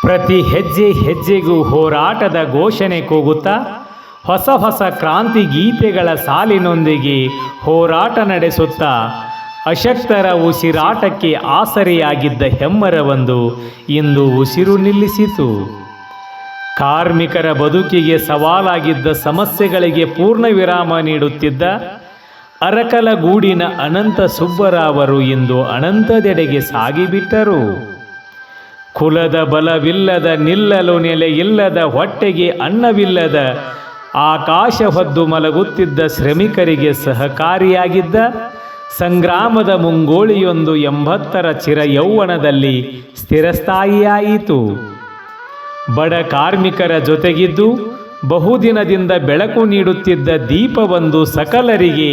ಪ್ರತಿ ಹೆಜ್ಜೆ ಹೆಜ್ಜೆಗೂ ಹೋರಾಟದ ಘೋಷಣೆ ಕೂಗುತ್ತಾ ಹೊಸ ಹೊಸ ಕ್ರಾಂತಿ ಗೀತೆಗಳ ಸಾಲಿನೊಂದಿಗೆ ಹೋರಾಟ ನಡೆಸುತ್ತಾ ಅಶಕ್ತರ ಉಸಿರಾಟಕ್ಕೆ ಆಸರೆಯಾಗಿದ್ದ ಹೆಮ್ಮರವೊಂದು ಇಂದು ಉಸಿರು ನಿಲ್ಲಿಸಿತು. ಕಾರ್ಮಿಕರ ಬದುಕಿಗೆ ಸವಾಲಾಗಿದ್ದ ಸಮಸ್ಯೆಗಳಿಗೆ ಪೂರ್ಣ ವಿರಾಮ ನೀಡುತ್ತಿದ್ದ ಅರಕಲಗೂಡಿನ ಅನಂತ ಸುಬ್ಬರಾವರು ಇಂದು ಅನಂತದೆಡೆಗೆ ಸಾಗಿಬಿಟ್ಟರು. ಕುಲದ ಬಲವಿಲ್ಲದ, ನಿಲ್ಲಲು ನೆಲೆಯಿಲ್ಲದ, ಹೊಟ್ಟೆಗೆ ಅನ್ನವಿಲ್ಲದ, ಆಕಾಶ ಹೊದ್ದು ಮಲಗುತ್ತಿದ್ದ ಶ್ರಮಿಕರಿಗೆ ಸಹಕಾರಿಯಾಗಿದ್ದ ಸಂಗ್ರಾಮದ ಮುಂಗೋಳಿಯೊಂದು 80ರ ಚಿರಯೌವನದಲ್ಲಿ ಸ್ಥಿರಸ್ಥಾಯಿಯಾಯಿತು. ಬಡ ಕಾರ್ಮಿಕರ ಜೊತೆಗಿದ್ದು ಬಹುದಿನದಿಂದ ಬೆಳಕು ನೀಡುತ್ತಿದ್ದ ದೀಪವೊಂದು ಸಕಲರಿಗೆ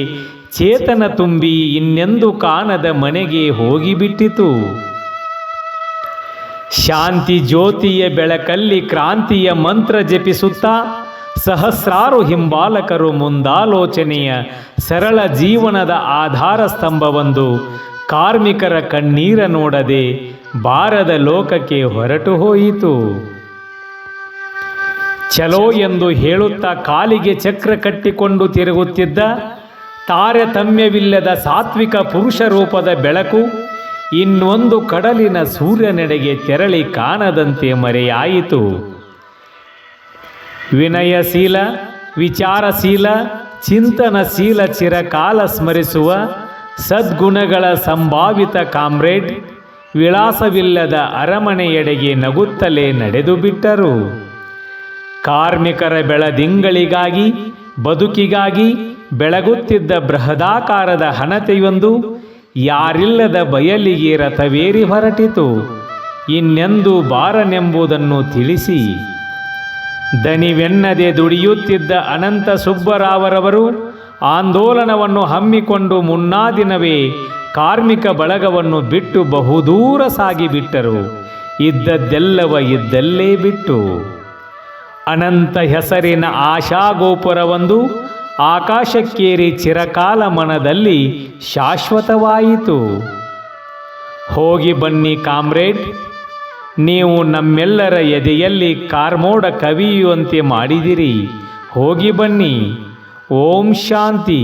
ಚೇತನ ತುಂಬಿ ಇನ್ನೆಂದು ಕಾಣದ ಮನೆಗೆ ಹೋಗಿಬಿಟ್ಟಿತು. ಶಾಂತಿ ಜ್ಯೋತಿಯ ಬೆಳಕಲ್ಲಿ ಕ್ರಾಂತಿಯ ಮಂತ್ರ ಜಪಿಸುತ್ತಾ ಸಹಸ್ರಾರು ಹಿಂಬಾಲಕರು ಮುಂದಾಲೋಚನೆಯ ಸರಳ ಜೀವನದ ಆಧಾರ ಸ್ತಂಭವೊಂದು ಕಾರ್ಮಿಕರ ಕಣ್ಣೀರ ನೋಡದೆ ಬಾರದ ಲೋಕಕ್ಕೆ ಹೊರಟು ಹೋಯಿತು. ಚಲೋ ಎಂದು ಹೇಳುತ್ತಾ ಕಾಲಿಗೆ ಚಕ್ರ ಕಟ್ಟಿಕೊಂಡು ತಿರುಗುತ್ತಿದ್ದ ತಾರತಮ್ಯವಿಲ್ಲದ ಸಾತ್ವಿಕ ಪುರುಷ ರೂಪದ ಬೆಳಕು ಇನ್ನೊಂದು ಕಡಲಿನ ಸೂರ್ಯನೆಡೆಗೆ ತೆರಳಿ ಕಾಣದಂತೆ ಮರೆಯಾಯಿತು. ವಿನಯಶೀಲ, ವಿಚಾರಶೀಲ, ಚಿಂತನಶೀಲ, ಚಿರಕಾಲ ಸ್ಮರಿಸುವ ಸದ್ಗುಣಗಳ ಸಂಭಾವಿತ ಕಾಮ್ರೇಡ್ ವಿಳಾಸವಿಲ್ಲದ ಅರಮನೆಯೆಡೆಗೆ ನಗುತ್ತಲೇ ನಡೆದು ಬಿಟ್ಟರು. ಕಾರ್ಮಿಕರ ಬೆಳದಿಂಗಳಿಗಾಗಿ, ಬದುಕಿಗಾಗಿ ಬೆಳಗುತ್ತಿದ್ದ ಬೃಹದಾಕಾರದ ಹಣತೆಯೊಂದು ಯಾರಿಲ್ಲದ ಬಯಲಿಗೆ ರಥವೇರಿ ಹೊರಟಿತು. ಇನ್ನೆಂದು ಬಾರನೆಂಬುದನ್ನು ತಿಳಿಸಿ ದಣಿವೆನ್ನದೆ ದುಡಿಯುತ್ತಿದ್ದ ಅನಂತ ಸುಬ್ಬರಾವರವರು ಆಂದೋಲನವನ್ನು ಹಮ್ಮಿಕೊಂಡು ಮುನ್ನಾದಿನವೇ ಕಾರ್ಮಿಕ ಬಳಗವನ್ನು ಬಿಟ್ಟು ಬಹುದೂರ ಸಾಗಿಬಿಟ್ಟರು. ಇದ್ದದ್ದೆಲ್ಲವ ಇದ್ದಲ್ಲೇ ಬಿಟ್ಟು ಅನಂತ ಹೆಸರಿನ ಆಶಾಗೋಪುರವೊಂದು ಆಕಾಶಕ್ಕೇರಿ ಚಿರಕಾಲ ಮನದಲ್ಲಿ ಶಾಶ್ವತವಾಯಿತು. ಹೋಗಿ ಬನ್ನಿ ಕಾಮ್ರೇಡ್, ನೀವು ನಮ್ಮೆಲ್ಲರ ಎದೆಯಲ್ಲಿ ಕಾರ್ಮೋಡ ಕವಿಯುವಂತೆ ಮಾಡಿದಿರಿ. ಹೋಗಿ ಬನ್ನಿ. ಓಂ ಶಾಂತಿ.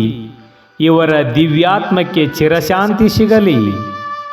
ಇವರ ದಿವ್ಯಾತ್ಮಕ್ಕೆ ಚಿರಶಾಂತಿ ಸಿಗಲಿ.